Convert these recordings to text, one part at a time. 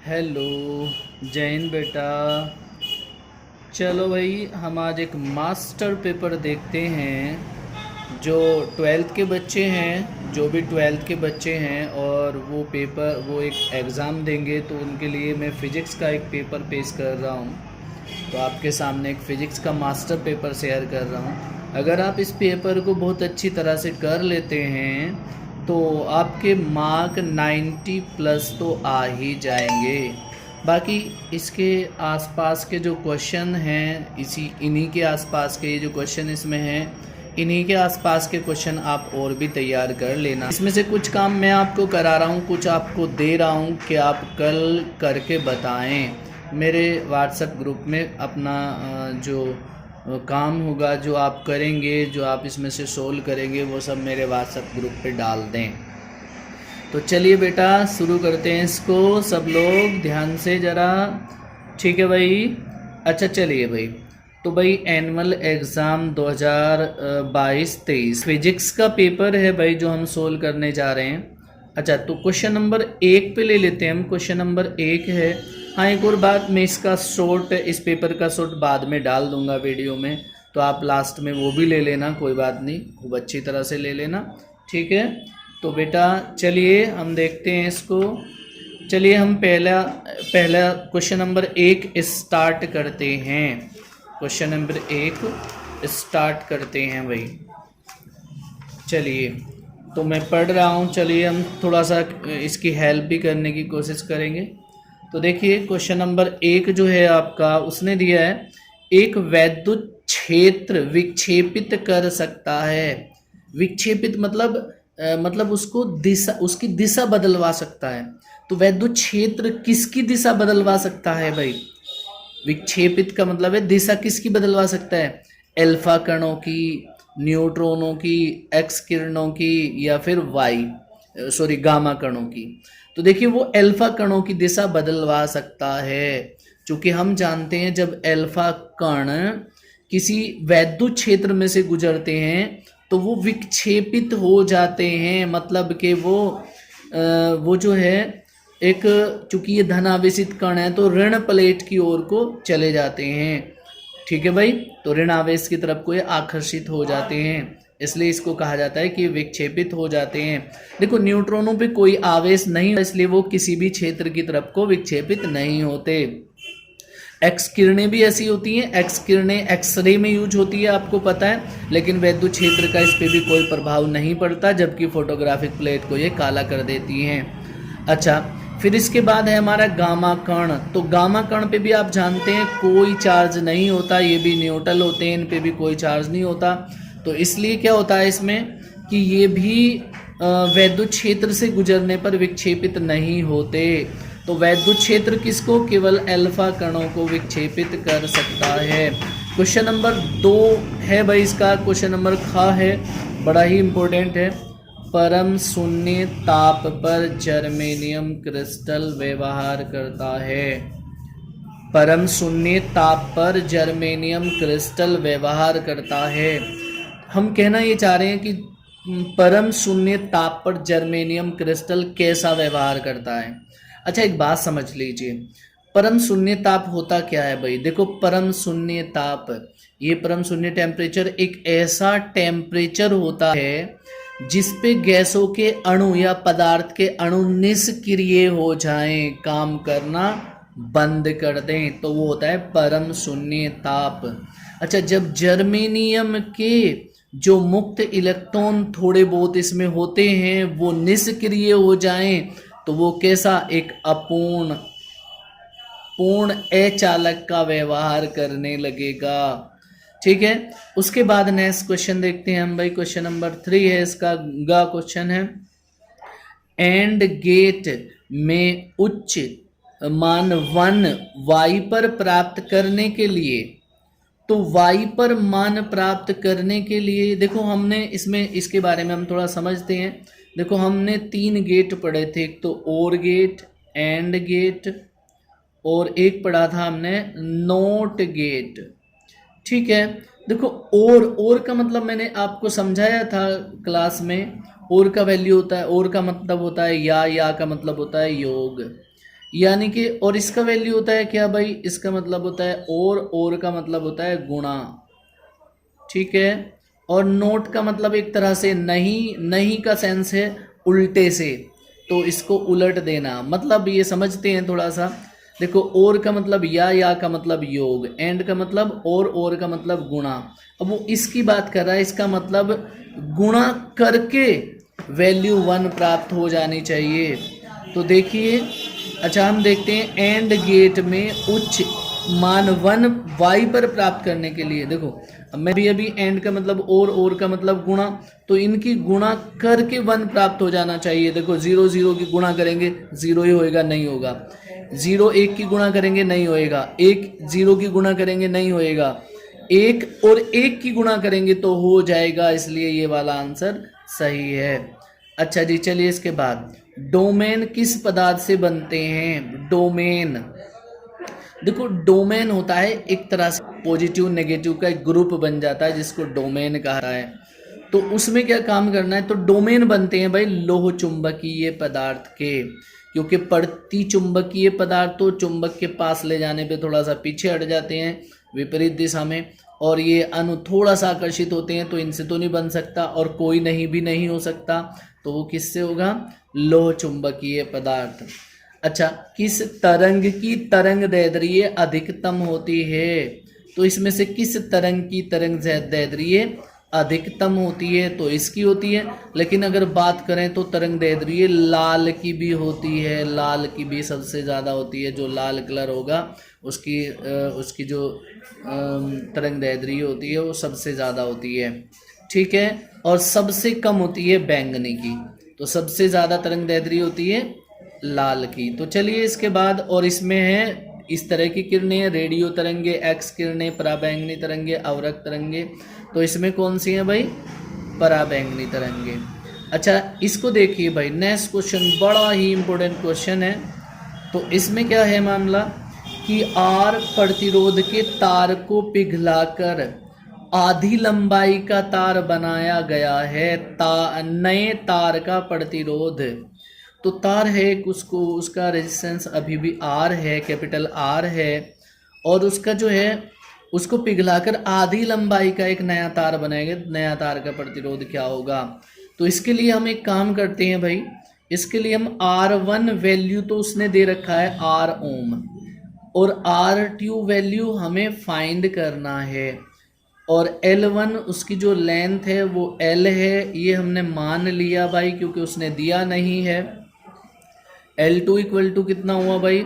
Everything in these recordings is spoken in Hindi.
हेलो। जैन बेटा, चलो भाई हम आज एक मास्टर पेपर देखते हैं। जो ट्वेल्थ के बच्चे हैं, जो भी ट्वेल्थ के बच्चे हैं और वो एक एग्ज़ाम देंगे, तो उनके लिए मैं फ़िज़िक्स का एक पेपर पेश कर रहा हूँ। तो आपके सामने एक फ़िज़िक्स का मास्टर पेपर शेयर कर रहा हूँ। अगर आप इस पेपर को बहुत अच्छी तरह से कर लेते हैं तो आपके मार्क 90 प्लस तो आ ही जाएंगे। बाकी इसके आसपास के जो क्वेश्चन हैं, इन्हीं के आसपास के ये जो क्वेश्चन इसमें हैं, इन्हीं के आसपास के क्वेश्चन आप और भी तैयार कर लेना। इसमें से कुछ काम मैं आपको करा रहा हूँ, कुछ आपको दे रहा हूँ कि आप कल करके बताएं। मेरे व्हाट्सएप ग्रुप में अपना जो काम होगा, जो आप करेंगे, जो आप इसमें से सोल्व करेंगे, वो सब मेरे व्हाट्सएप ग्रुप पे डाल दें। तो चलिए बेटा शुरू करते हैं इसको, सब लोग ध्यान से ज़रा। ठीक है भाई। अच्छा चलिए भाई, तो भाई एनुअल एग्ज़ाम 2022-23 फिजिक्स का पेपर है भाई, जो हम सोल्व करने जा रहे हैं। अच्छा, तो क्वेश्चन नंबर 1 पे ले लेते हैं हम। क्वेश्चन नंबर 1 है। हाँ, एक और बात, मैं इसका शॉर्ट, इस पेपर का शॉर्ट बाद में डाल दूंगा वीडियो में, तो आप लास्ट में वो भी ले लेना, कोई बात नहीं, खूब अच्छी तरह से ले लेना। ठीक है। तो बेटा चलिए हम देखते हैं इसको। चलिए हम पहला पहला क्वेश्चन नंबर 1 स्टार्ट करते हैं। क्वेश्चन नंबर 1 स्टार्ट करते हैं भाई। चलिए, तो मैं पढ़ रहा हूँ, चलिए हम थोड़ा सा इसकी हेल्प भी करने की कोशिश करेंगे। तो देखिए क्वेश्चन नंबर 1 जो है आपका, उसने दिया है एक वैद्युत क्षेत्र विक्षेपित कर सकता है। विक्षेपित मतलब उसकी दिशा बदलवा सकता है। तो वैद्युत क्षेत्र किसकी दिशा बदलवा सकता है भाई? विक्षेपित का मतलब है दिशा किसकी बदलवा सकता है? अल्फा कणों की, न्यूट्रॉनों की, एक्स किरणों की, या फिर गामा कणों की। तो देखिए वो अल्फा कणों की दिशा बदलवा सकता है, क्योंकि हम जानते हैं जब अल्फा कण किसी वैद्युत क्षेत्र में से गुजरते हैं तो वो विक्षेपित हो जाते हैं। मतलब कि वो जो है एक, चूंकि ये धनावेशित कण है तो ऋण प्लेट की ओर को चले जाते हैं। ठीक है भाई, तो ऋण आवेश की तरफ को ये आकर्षित हो जाते हैं, इसलिए इसको कहा जाता है कि विक्षेपित हो जाते हैं। देखो न्यूट्रॉनों पे कोई आवेश नहीं, इसलिए वो किसी भी क्षेत्र की तरफ को विक्षेपित नहीं होते। एक्स किरणें भी ऐसी होती हैं, एक्स किरणें एक्सरे में यूज होती है, आपको पता है, लेकिन वैद्युत क्षेत्र का इस पे भी कोई प्रभाव नहीं पड़ता, जबकि फोटोग्राफिक प्लेट को ये काला कर देती हैं। अच्छा, फिर इसके बाद है हमारा गामा कण। तो गामा कण पे भी आप जानते हैं कोई चार्ज नहीं होता, ये भी न्यूट्रल होते हैं, इन पे भी कोई चार्ज नहीं होता। तो इसलिए क्या होता है इसमें कि ये भी वैद्युत क्षेत्र से गुजरने पर विक्षेपित नहीं होते। तो वैद्युत क्षेत्र किसको? केवल अल्फा कणों को विक्षेपित कर सकता है। क्वेश्चन नंबर 2 है भाई इसका, क्वेश्चन नंबर ख है, बड़ा ही इंपॉर्टेंट है। परम शून्य ताप पर जर्मेनियम क्रिस्टल व्यवहार करता है। परम शून्य ताप पर जर्मेनियम क्रिस्टल व्यवहार करता है। हम कहना ये चाह रहे हैं कि परम शून्य ताप पर जर्मेनियम क्रिस्टल कैसा व्यवहार करता है। अच्छा, एक बात समझ लीजिए, परम शून्य ताप होता क्या है भाई? देखो परम शून्य ताप, ये परम शून्य टेम्परेचर एक ऐसा टेम्परेचर होता है जिस पे गैसों के अणु या पदार्थ के अणु निष्क्रिय हो जाएं, काम करना बंद कर दें, तो वो होता है परम शून्य ताप। अच्छा, जब जर्मेनियम के जो मुक्त इलेक्ट्रॉन थोड़े बहुत इसमें होते हैं वो निष्क्रिय हो जाएं, तो वो कैसा? एक पूर्ण अचालक का व्यवहार करने लगेगा। ठीक है। उसके बाद नेक्स्ट क्वेश्चन देखते हैं हम भाई। क्वेश्चन नंबर 3 है इसका, गा क्वेश्चन है। एंड गेट में उच्च मान 1 वाइपर प्राप्त करने के लिए, तो वाइपर मान प्राप्त करने के लिए देखो हमने इसमें, इसके बारे में हम थोड़ा समझते हैं। देखो हमने 3 गेट पढ़े थे, एक तो और गेट, एंड गेट, और एक पढ़ा था हमने नोट गेट। ठीक है। देखो और का मतलब मैंने आपको समझाया था क्लास में, और का वैल्यू होता है, और का मतलब होता है या का मतलब होता है योग। यानी कि और इसका वैल्यू होता है क्या भाई, इसका मतलब होता है और का मतलब होता है गुणा, ठीक है। और नोट का मतलब एक तरह से नहीं, नहीं का सेंस है उल्टे से, तो इसको उलट देना, मतलब ये समझते हैं थोड़ा सा। देखो और का मतलब या का मतलब योग, एंड का मतलब और का मतलब गुणा। अब वो इसकी बात कर रहा है, इसका मतलब गुणा करके वैल्यू 1 प्राप्त हो जानी चाहिए। तो देखिए, अच्छा हम देखते हैं एंड गेट में उच्च मान 1 y पर प्राप्त करने के लिए। देखो अब मैं भी अभी एंड का मतलब और का मतलब गुणा, तो इनकी गुणा करके 1 प्राप्त हो जाना चाहिए। देखो 0 0 की गुणा करेंगे 0 ही होएगा, नहीं होगा। 0 1 की गुणा करेंगे नहीं होएगा, 1 0 की गुणा करेंगे नहीं होएगा, 1 और 1 की गुणा करेंगे तो हो जाएगा, इसलिए ये वाला आंसर सही है। अच्छा जी चलिए इसके बाद, डोमेन किस पदार्थ से बनते हैं। डोमेन, देखो डोमेन होता है एक तरह से पॉजिटिव नेगेटिव का एक ग्रुप बन जाता है जिसको डोमेन कहा रहा है। तो उसमें क्या काम करना है, तो डोमेन बनते हैं भाई लोह चुंबकीय पदार्थ के, क्योंकि पड़ती चुंबकीय पदार्थ तो चुंबक के पास ले जाने पे थोड़ा सा पीछे हट जाते हैं विपरीत दिशा में, और ये अणु थोड़ा सा आकर्षित होते हैं, तो इनसे तो नहीं बन सकता, और कोई नहीं हो सकता, तो वो किससे होगा, लोह चुंबकीय पदार्थ। अच्छा, किस तरंग की तरंग दैर्ध्य अधिकतम होती है, तो इसमें से किस तरंग की तरंग दैर्ध्य अधिकतम होती है, तो इसकी होती है। लेकिन अगर बात करें तो तरंग दैर्ध्य लाल की भी होती है, लाल की भी सबसे ज़्यादा होती है, जो लाल कलर होगा उसकी जो तरंग दैर्ध्य होती है वो सबसे ज़्यादा होती है, ठीक है। और सबसे कम होती है बैंगनी की, तो सबसे ज़्यादा तरंग दैर्ध्य होती है लाल की। तो चलिए इसके बाद, और इसमें है इस तरह की किरणें, रेडियो तरंगे, एक्स किरणें, पराबैंगनी तरंगे, अवरक तरंगे, तो इसमें कौन सी है भाई, पराबैंगनी तरंगे। अच्छा इसको देखिए भाई, नेक्स्ट क्वेश्चन बड़ा ही इंपॉर्टेंट क्वेश्चन है। तो इसमें क्या है मामला कि आर प्रतिरोध के तार को पिघलाकर आधी लंबाई का तार बनाया गया है, नए तार का प्रतिरोध, तो तार है उसको, उसका रेजिस्टेंस अभी भी आर है, कैपिटल आर है, और उसका जो है उसको पिघलाकर आधी लंबाई का एक नया तार बनाएंगे, नया तार का प्रतिरोध क्या होगा। तो इसके लिए हम एक काम करते हैं भाई, इसके लिए हम R1 वैल्यू तो उसने दे रखा है R ओम, और R2 वैल्यू हमें फाइंड करना है, और L1 उसकी जो लेंथ है वो L है, ये हमने मान लिया भाई क्योंकि उसने दिया नहीं है। L2 इक्वल टू कितना हुआ भाई,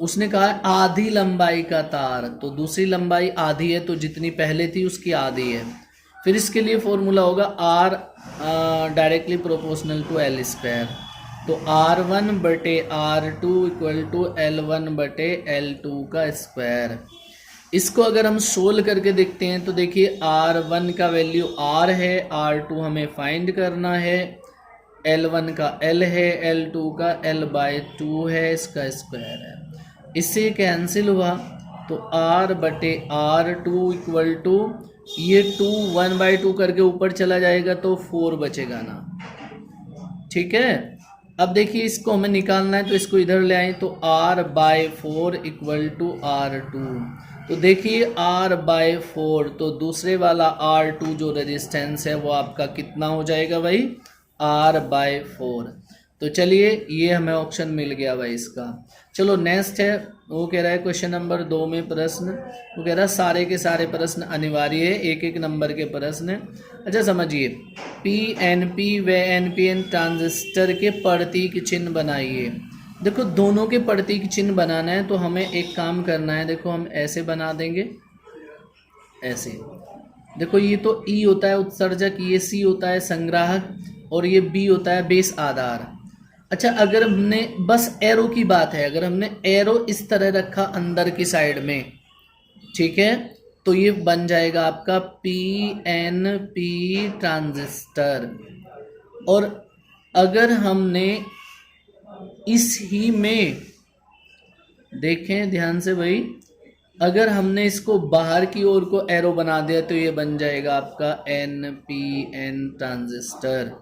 उसने कहा है आधी लंबाई का तार, तो दूसरी लंबाई आधी है, तो जितनी पहले थी उसकी आधी है। फिर इसके लिए फॉर्मूला होगा R directly proportional to L square, तो R1 बटे R2 इक्वल टू L1 बटे L2 का स्क्वायर। इसको अगर हम सोल्व करके देखते हैं तो देखिए R1 का वैल्यू R है, R2 हमें फाइंड करना है, L1 का L है, L2 का L/2 है, इसका स्क्वायर है। इससे कैंसिल हुआ, तो R बटे R2 इक्वल टू, ये 2 1/2 करके ऊपर चला जाएगा तो 4 बचेगा ना, ठीक है। अब देखिए इसको हमें निकालना है, तो इसको इधर ले आए, तो R/4 इक्वल टू R2, तो देखिए R/4, तो दूसरे वाला R2 जो रेजिस्टेंस है वो आपका कितना हो जाएगा भाई, R/4। तो चलिए ये हमें ऑप्शन मिल गया भाई इसका। चलो नेक्स्ट है, वो कह रहा है क्वेश्चन नंबर 2 में प्रश्न, वो कह रहा है सारे के सारे प्रश्न अनिवार्य है, एक एक नंबर के प्रश्न। अच्छा समझिए, PNP व NPN ट्रांजिस्टर के प्रतीक चिन्ह बनाइए। देखो दोनों के प्रतीक चिन्ह बनाना है तो हमें एक काम करना है, देखो हम ऐसे बना देंगे, ऐसे। देखो ये तो E होता है उत्सर्जक, ये C होता है संग्राहक, और ये B होता है बेस आधार। अच्छा अगर हमने बस एरो की बात है, अगर हमने एरो इस तरह रखा अंदर की साइड में, ठीक है, तो ये बन जाएगा आपका PNP ट्रांजिस्टर। और अगर हमने इस ही में देखें ध्यान से भाई, अगर हमने इसको बाहर की ओर को एरो बना दिया तो ये बन जाएगा आपका NPN ट्रांजिस्टर।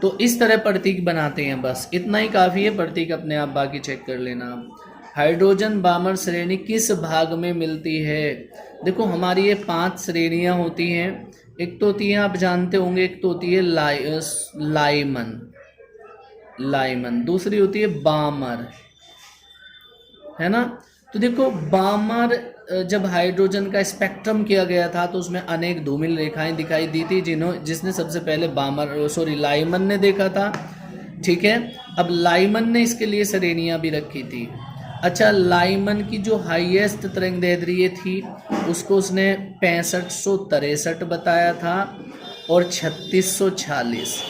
तो इस तरह प्रतीक बनाते हैं, बस इतना ही काफ़ी है प्रतीक, अपने आप बाकी चेक कर लेना आप। हाइड्रोजन बामर श्रेणी किस भाग में मिलती है? देखो हमारी ये 5 श्रेणियां होती हैं। एक तो होती है, आप जानते होंगे, एक तो होती है लाइमन, दूसरी होती है बामर, है ना। तो देखो बामर, जब हाइड्रोजन का स्पेक्ट्रम किया गया था तो उसमें अनेक धूमिल रेखाएं दिखाई दी थी, जिसने सबसे पहले लाइमन ने देखा था। ठीक है, अब लाइमन ने इसके लिए श्रेणियां भी रखी थी। अच्छा, लाइमन की जो हाईएस्ट तरंगदैर्ध्य थी उसको उसने 6563 बताया था और 3646।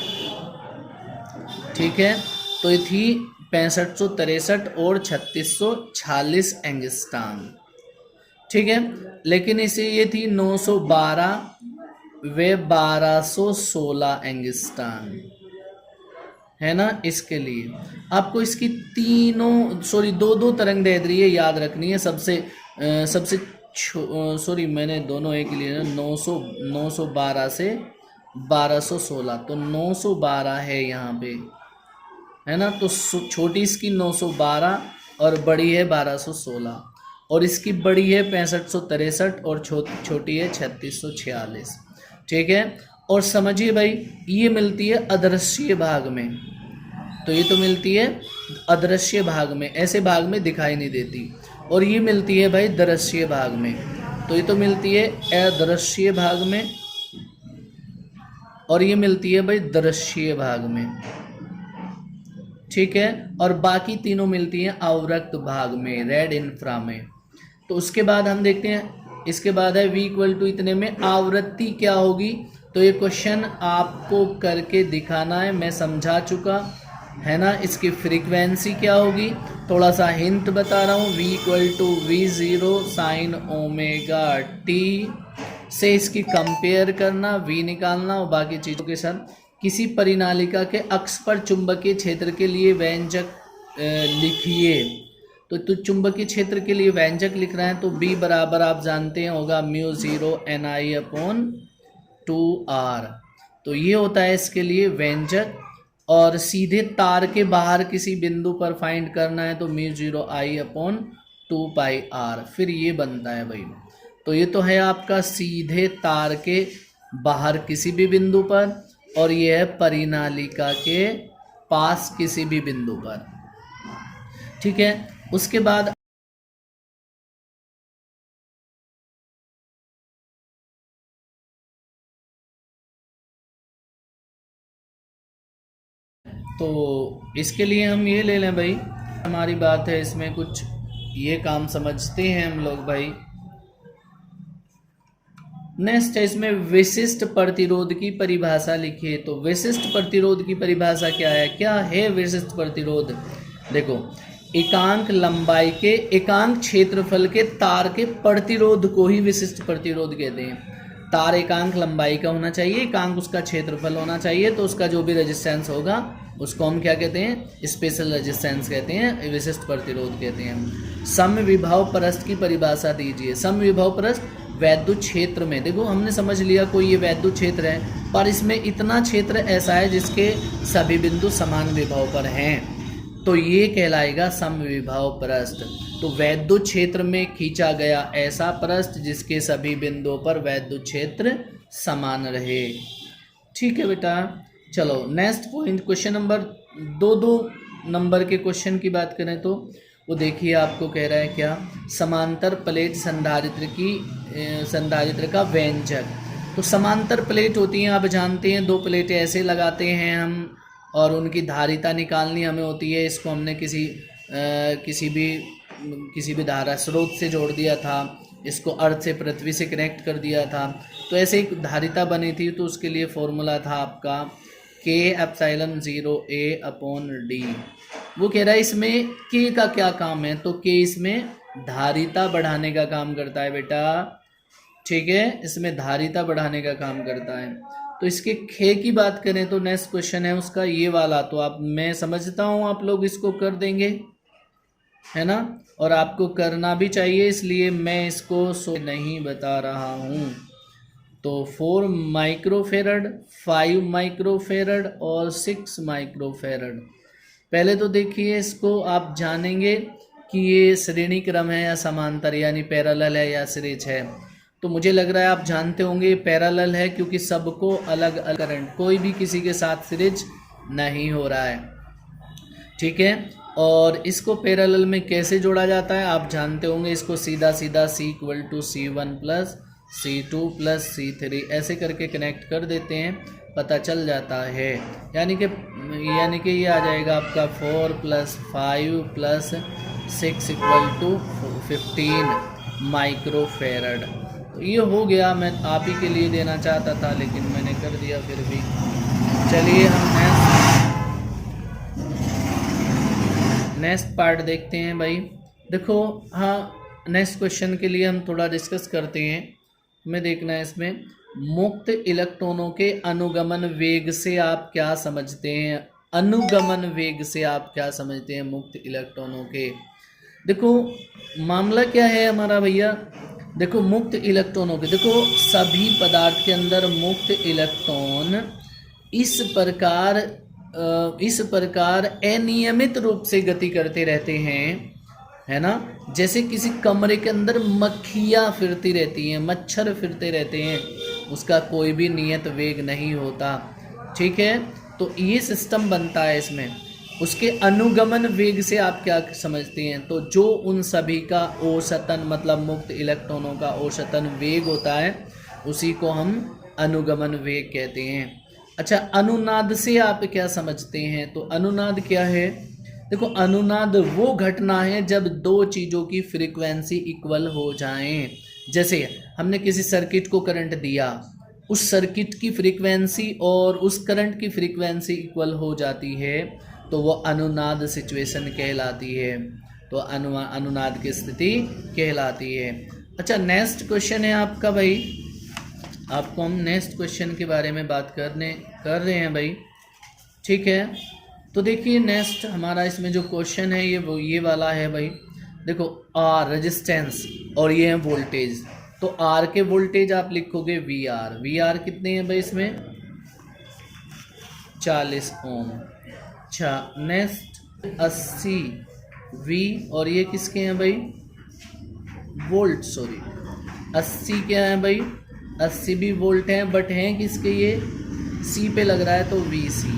ठीक है, तो ये थी 6563 और 3646 एंगस्ट्रॉम। ठीक है, लेकिन इसे ये थी 912 व 1216 एंगस्ट्रॉम, है ना। इसके लिए आपको इसकी दो तरंग दैर्ध्य याद रखनी है। मैंने दोनों एक लिए 912 से 1216, तो 912 है यहाँ पे, है ना। तो छोटी इसकी 912 और बड़ी है 1216, और इसकी बड़ी है 6563 और छोटी है 3646। ठीक है, और समझिए भाई, ये मिलती है अदृश्य भाग में, तो ये तो मिलती है अदृश्य भाग में, ऐसे भाग में दिखाई नहीं देती। और ये मिलती है भाई दृश्य भाग में, तो ये तो मिलती है अदृश्य भाग में, और ये मिलती है भाई दृश्य भाग में। ठीक है, और बाकी तीनों मिलती हैं अवरक्त भाग में, रेड इंफ्रा में। तो उसके बाद हम देखते हैं, इसके बाद है V = इतने में आवृत्ति क्या होगी। तो ये क्वेश्चन आपको करके दिखाना है, मैं समझा चुका, है ना। इसकी फ्रीक्वेंसी क्या होगी, थोड़ा सा हिंट बता रहा हूँ। V = V0 sin ωt से इसकी कंपेयर करना, V निकालना, और बाकी चीज़ों के साथ किसी परिनालिका के अक्ष पर चुंबकीय क्षेत्र के लिए व्यंजक लिखिए। तो चुंबकीय क्षेत्र के लिए व्यंजक लिख रहे हैं, तो B बराबर आप जानते हैं होगा μ0 Ni/2r। तो ये होता है इसके लिए व्यंजक। और सीधे तार के बाहर किसी बिंदु पर फाइंड करना है तो μ0 I/2πr, फिर ये बनता है भाई। तो ये तो है आपका सीधे तार के बाहर किसी भी बिंदु पर, और ये है परिनालिका के पास किसी भी बिंदु पर। ठीक है, उसके बाद तो इसके लिए हम ये ले लें भाई, हमारी बात है इसमें कुछ ये काम समझते हैं हम लोग भाई। नेक्स्ट है इसमें विशिष्ट प्रतिरोध की परिभाषा लिखिए। तो विशिष्ट प्रतिरोध की परिभाषा क्या है, क्या है विशिष्ट प्रतिरोध। देखो, एकांक लंबाई के एकांक क्षेत्रफल के तार के प्रतिरोध को ही विशिष्ट प्रतिरोध कहते हैं। तार एकांक लंबाई का होना चाहिए, एकांक उसका क्षेत्रफल होना चाहिए, तो उसका जो भी रेजिस्टेंस होगा उसको हम क्या कहते हैं, स्पेशल रेजिस्टेंस कहते हैं, विशिष्ट प्रतिरोध कहते हैं। समविभव परस्थ की परिभाषा दीजिए। समविभव परस्थ वैद्युत क्षेत्र में, देखो हमने समझ लिया कोई ये वैद्युत क्षेत्र है, पर इसमें इतना क्षेत्र ऐसा है जिसके सभी बिंदु समान विभव पर हैं, तो ये कहलाएगा समविभव परस्थ। तो वैद्युत क्षेत्र में खींचा गया ऐसा परस्थ जिसके सभी बिंदुओं पर वैद्युत क्षेत्र समान रहे। ठीक है बेटा, चलो next point, question number 2 number के क्वेश्चन की बात करें तो वो देखिए, आपको कह रहा है क्या, समांतर प्लेट संधारित्र का व्यंजक। तो समांतर प्लेट होती हैं, आप जानते हैं, 2 प्लेटें ऐसे लगाते हैं हम, और उनकी धारिता निकालनी हमें होती है। इसको हमने किसी भी धारा स्रोत से जोड़ दिया था, इसको अर्थ से पृथ्वी से कनेक्ट कर दिया था, तो ऐसे एक धारिता बनी थी। तो उसके लिए फॉर्मूला था आपका K/0A/d। वो कह रहा है इसमें K का क्या काम है, तो K इसमें धारिता बढ़ाने का काम करता है बेटा। ठीक है, इसमें धारिता बढ़ाने का काम करता है। तो इसके खे की बात करें तो नेक्स्ट क्वेश्चन है उसका ये वाला, तो मैं समझता हूँ आप लोग इसको कर देंगे, है ना, और आपको करना भी चाहिए, इसलिए मैं इसको नहीं बता रहा हूँ। तो 4 माइक्रोफेरड, 5 माइक्रोफेरड और 6 माइक्रोफेरड। पहले तो देखिए इसको आप जानेंगे कि ये श्रेणी क्रम है या समांतर यानी पैरेलल है या सीरीज है। तो मुझे लग रहा है आप जानते होंगे पैरेलल है, क्योंकि सबको अलग अलग करंट, कोई भी किसी के साथ सीरीज नहीं हो रहा है। ठीक है, और इसको पैरेलल में कैसे जोड़ा जाता है आप जानते होंगे। इसको सीधा सीधा C=C1 plus C2 plus C3 ऐसे करके कनेक्ट कर देते हैं, पता चल जाता है। यानी कि ये आ जाएगा आपका 4 + 5 + 6 = 15 माइक्रोफेरड। तो ये हो गया, मैं आप ही के लिए देना चाहता था लेकिन मैंने कर दिया फिर भी। चलिए हम नेक्स्ट पार्ट देखते हैं भाई। देखो हाँ, नेक्स्ट क्वेश्चन के लिए हम थोड़ा डिस्कस करते हैं। हमें देखना है इसमें मुक्त इलेक्ट्रॉनों के अनुगमन वेग से आप क्या समझते हैं। अनुगमन वेग से आप क्या समझते हैं मुक्त इलेक्ट्रॉनों के। देखो मामला क्या है हमारा भैया, देखो मुक्त इलेक्ट्रॉनों के, देखो सभी पदार्थ के अंदर मुक्त इलेक्ट्रॉन इस प्रकार अनियमित रूप से गति करते रहते हैं, है ना। जैसे किसी कमरे के अंदर मक्खियाँ फिरती रहती हैं, मच्छर फिरते रहते हैं, उसका कोई भी नियत वेग नहीं होता। ठीक है, तो ये सिस्टम बनता है इसमें। उसके अनुगमन वेग से आप क्या समझते हैं, तो जो उन सभी का औसतन मतलब मुक्त इलेक्ट्रॉनों का औसतन वेग होता है उसी को हम अनुगमन वेग कहते हैं। अच्छा, अनुनाद से आप क्या समझते हैं, तो अनुनाद क्या है। देखो अनुनाद वो घटना है जब दो चीज़ों की फ्रीक्वेंसी इक्वल हो जाएं। जैसे हमने किसी सर्किट को करंट दिया, उस सर्किट की फ्रीक्वेंसी और उस करंट की फ्रीक्वेंसी इक्वल हो जाती है तो वो अनुनाद सिचुएशन कहलाती है, तो अनुनाद की स्थिति कहलाती है। अच्छा, नेक्स्ट क्वेश्चन है आपका भाई, आपको हम नेक्स्ट क्वेश्चन के बारे में बात कर रहे हैं भाई। ठीक है, तो देखिए नेक्स्ट हमारा इसमें जो क्वेश्चन है ये वाला है भाई। देखो आर रेजिस्टेंस और ये है वोल्टेज, तो आर के वोल्टेज आप लिखोगे वी आर कितने हैं भाई इसमें 40 ओम। अच्छा नेक्स्ट 80 वी, और ये किसके हैं भाई वोल्ट, सॉरी 80 क्या है भाई 80 भी वोल्ट हैं, बट हैं किसके ये सी पे लग रहा है तो वी सी,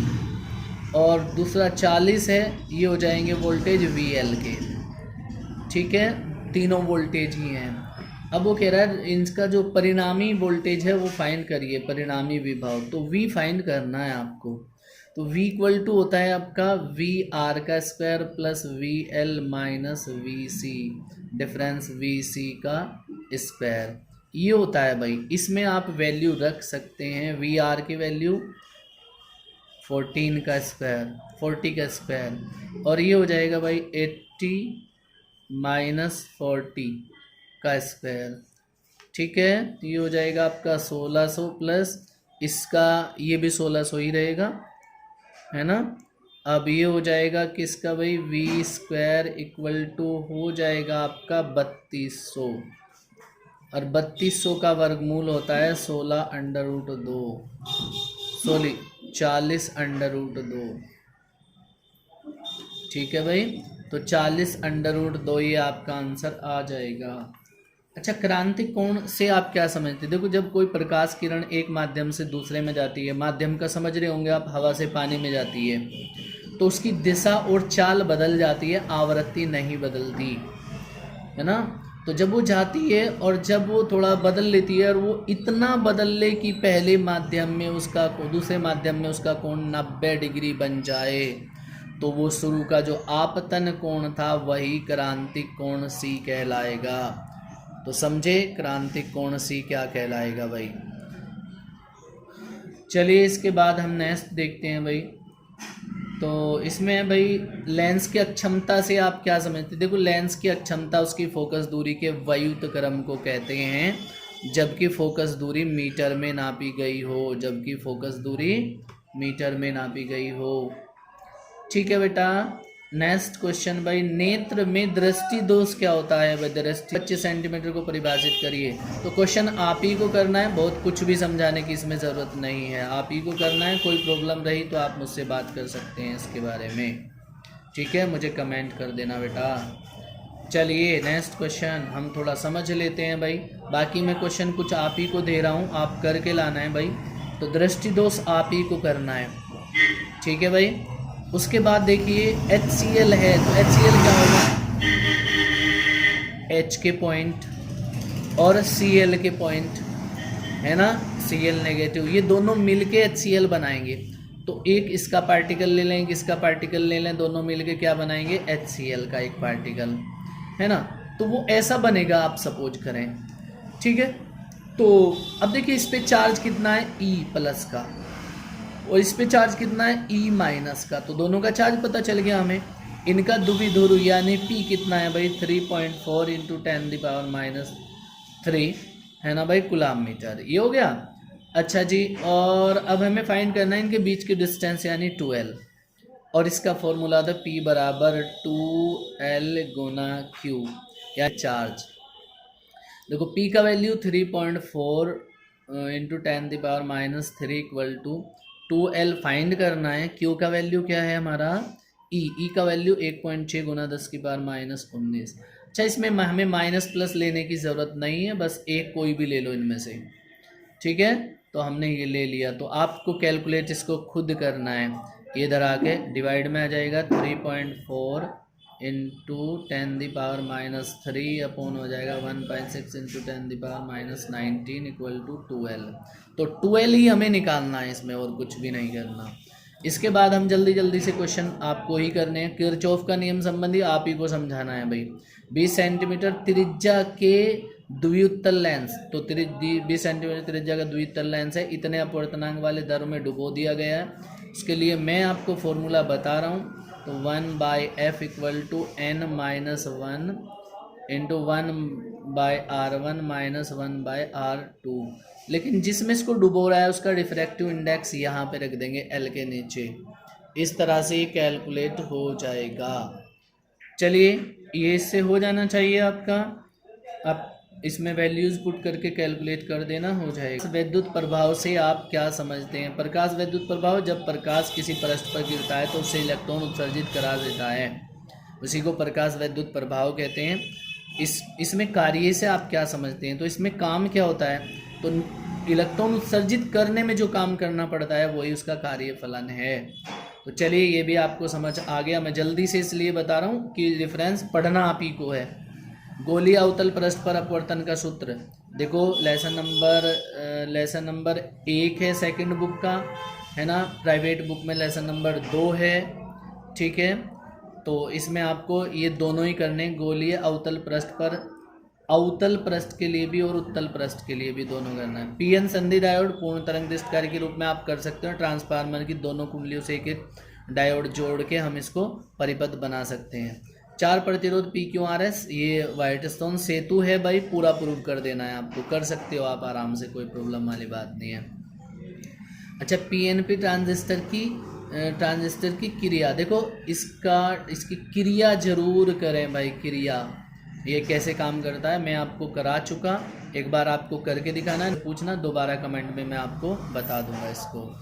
और दूसरा 40 है, ये हो जाएंगे वोल्टेज वी एल के। ठीक है, तीनों वोल्टेज ही हैं। अब वो कह रहा है इनका जो परिणामी वोल्टेज है वो फाइंड करिए, परिणामी विभव, तो वी फाइंड करना है आपको। तो V = होता है आपका VR² plus VL minus VC, difference VC का स्क्वायर, ये होता है भाई। इसमें आप वैल्यू रख सकते हैं, VR की वैल्यू 40 का स्क्वायर, और ये हो जाएगा भाई 80 माइनस 40 का स्क्वायर। ठीक है, ये हो जाएगा आपका 1600 प्लस इसका ये भी 1600 ही रहेगा, है ना। अब ये हो जाएगा किसका भाई V² हो जाएगा आपका 3200, और 3200 का वर्गमूल होता है 16√2, सॉरी 40√2। ठीक है भाई, तो 40√2 ये आपका आंसर आ जाएगा। अच्छा, क्रांतिक कोण से आप क्या समझते हैं। देखो जब कोई प्रकाश किरण एक माध्यम से दूसरे में जाती है, माध्यम का समझ रहे होंगे आप, हवा से पानी में जाती है तो उसकी दिशा और चाल बदल जाती है, आवृत्ति नहीं बदलती, है ना। तो जब वो जाती है और जब वो थोड़ा बदल लेती है और वो इतना बदल ले कि पहले माध्यम में उसका दूसरे माध्यम में उसका कोण 90 डिग्री बन जाए, तो वो शुरू का जो आपतन कोण था वही क्रांतिक कोण सी कहलाएगा। तो समझे क्रांतिक कोण सी क्या कहलाएगा भाई। चलिए इसके बाद हम नेक्स्ट देखते हैं भाई। तो इसमें भाई लेंस की अक्षमता से आप क्या समझते हैं। देखो लेंस की अक्षमता उसकी फोकस दूरी के व्युत क्रम को कहते हैं, जबकि फोकस दूरी मीटर में नापी गई हो, जबकि फोकस दूरी मीटर में नापी गई हो। ठीक है बेटा, नेक्स्ट क्वेश्चन भाई, नेत्र में दृष्टि दोष क्या होता है भाई? दृष्टि 25 सेंटीमीटर को परिभाषित करिए। तो क्वेश्चन आप ही को करना है, बहुत कुछ भी समझाने की इसमें ज़रूरत नहीं है, आप ही को करना है। कोई प्रॉब्लम रही तो आप मुझसे बात कर सकते हैं इसके बारे में, ठीक है? मुझे कमेंट कर देना बेटा। चलिए नेक्स्ट क्वेश्चन हम थोड़ा समझ लेते हैं भाई, बाकी मैं क्वेश्चन कुछ आप ही को दे रहा हूँ, आप करके लाना है भाई। तो दृष्टि दोष आप ही को करना है, ठीक है भाई। उसके बाद देखिए HCl है, तो HCl क्या होगा? H के पॉइंट और Cl के पॉइंट, है ना, Cl नेगेटिव, ये दोनों मिलके HCl बनाएंगे। तो एक इसका पार्टिकल ले लें, इसका पार्टिकल ले लें, दोनों मिलके क्या बनाएंगे? HCl का एक पार्टिकल, है ना। तो वो ऐसा बनेगा, आप सपोज करें, ठीक है। तो अब देखिए इस पे चार्ज कितना है? E प्लस का, और इस पे चार्ज कितना है? E माइनस का। तो दोनों का चार्ज पता चल गया हमें। इनका द्विध्रुव यानी P कितना है भाई? 3.4 इंटू 10⁻³ है ना भाई, कूलम मीटर। ये हो गया। अच्छा जी, और अब हमें फाइंड करना है इनके बीच की डिस्टेंस यानी 2L, और इसका फॉर्मूला था P बराबर 2L गुना Q या चार्ज। देखो P का value 3.4 into 10⁻³ equal to 2L find करना है। Q का वैल्यू क्या है हमारा? E का वैल्यू 1.6 गुना 10⁻19। अच्छा, इसमें हमें माइनस प्लस लेने की ज़रूरत नहीं है, बस एक कोई भी ले लो इनमें से, ठीक है। तो हमने ये ले लिया, तो आपको कैलकुलेट इसको खुद करना है। ये इधर आके डिवाइड में आ जाएगा, 3.4 इंटू 10⁻³ अपॉन हो जाएगा 1.6 इंटू 10⁻19 इक्वल टू 2L। तो 2L ही हमें निकालना है इसमें, और कुछ भी नहीं करना। इसके बाद हम जल्दी जल्दी से क्वेश्चन आपको ही करने हैं। किरचॉफ का नियम संबंधी आप ही को समझाना है भाई। 20 सेंटीमीटर त्रिज्या के द्विउत्तल लेंस, तो 20 सेंटीमीटर त्रिज्या का द्विउत्तल लेंस है, इतने अपवर्तनांक वाले दर में डुबो दिया गया है। उसके लिए मैं आपको फॉर्मूला बता रहा हूँ। तो 1/f equal to n-1 into 1/r1 minus 1/r2। लेकिन जिसमें इसको डुबो रहा है उसका रिफ्रैक्टिव इंडेक्स यहाँ पे रख देंगे L के नीचे। इस तरह से ये कैलकुलेट हो जाएगा। चलिए, ये इससे हो जाना चाहिए आपका। आप इसमें वैल्यूज़ पुट करके कैलकुलेट कर देना, हो जाएगा। विद्युत प्रभाव से आप क्या समझते हैं? प्रकाश विद्युत प्रभाव, जब प्रकाश किसी पृष्ठ पर गिरता है तो उससे इलेक्ट्रॉन उत्सर्जित करा देता है, उसी को प्रकाश विद्युत प्रभाव कहते हैं। इसमें कार्य से आप क्या समझते हैं? तो इसमें काम क्या होता है? तो इलेक्ट्रॉन उत्सर्जित करने में जो काम करना पड़ता है वही उसका कार्य फलन है। तो चलिए, ये भी आपको समझ आ गया। मैं जल्दी से इसलिए बता रहा हूँ कि रेफरेंस पढ़ना आप ही को है। गोलीय अवतल पृष्ठ पर अपवर्तन का सूत्र देखो, लेसन नंबर 1 है सेकंड बुक का, है ना। प्राइवेट बुक में लेसन नंबर 2 है, ठीक है। तो इसमें आपको ये दोनों ही करने, गोलीय अवतल पृष्ठ पर, अवतल पृष्ठ के लिए भी और उत्तल पृष्ठ के लिए भी दोनों करना है। पीएन संधि डायोड पूर्ण तरंग कार्य के रूप में आप कर सकते हो। ट्रांसफार्मर की दोनों कुंडलियों से एक एक डायोड जोड़ के हम इसको परिपथ बना सकते हैं। 4 प्रतिरोध PQRS, ये व्हाइट स्टोन सेतु है भाई, पूरा प्रूव कर देना है आपको। कर सकते हो आप आराम से, कोई प्रॉब्लम वाली बात नहीं है। अच्छा, PNP ट्रांजिस्टर की क्रिया देखो, इसकी क्रिया जरूर करें भाई। क्रिया ये कैसे काम करता है मैं आपको करा चुका, एक बार आपको करके दिखाना है, पूछना दोबारा कमेंट में, मैं आपको बता दूंगा इसको,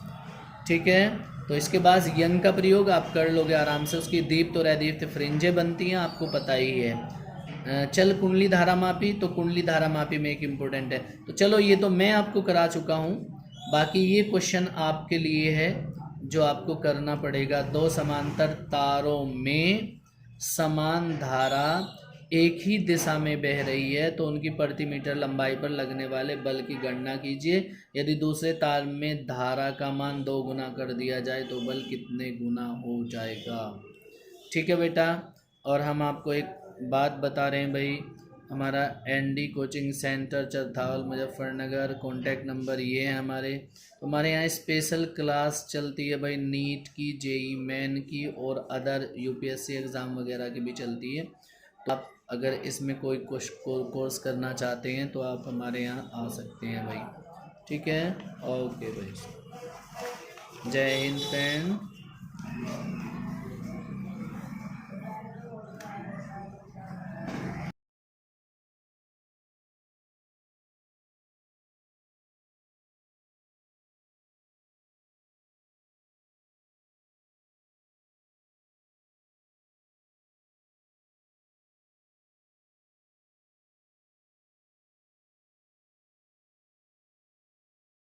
ठीक है। तो इसके बाद यंग का प्रयोग आप कर लोगे आराम से। उसकी दीप्त और अदीप्त फ्रिंजें बनती हैं, आपको पता ही है। चल कुंडली धारा मापी, तो कुंडली धारा मापी में एक इम्पोर्टेंट है। तो चलो, ये तो मैं आपको करा चुका हूँ, बाकी ये क्वेश्चन आपके लिए है जो आपको करना पड़ेगा। 2 समांतर तारों में समान धारा एक ही दिशा में बह रही है तो उनकी प्रति मीटर लंबाई पर लगने वाले बल की गणना कीजिए। यदि दूसरे तार में धारा का मान 2 गुना कर दिया जाए तो बल कितने गुना हो जाएगा? ठीक है बेटा। और हम आपको एक बात बता रहे हैं भाई, हमारा ND coaching centre Charthawal Muzaffarnagar, contact number ये है हमारे यहाँ स्पेशल क्लास चलती है भाई, नीट की, JEE मेन की और अदर UPSC एग्ज़ाम वगैरह की भी चलती है। तो आप अगर इसमें कोई कोर्स करना चाहते हैं तो आप हमारे यहाँ आ सकते हैं भाई, ठीक है। ओके भाई, जय हिंद फ्रेंड।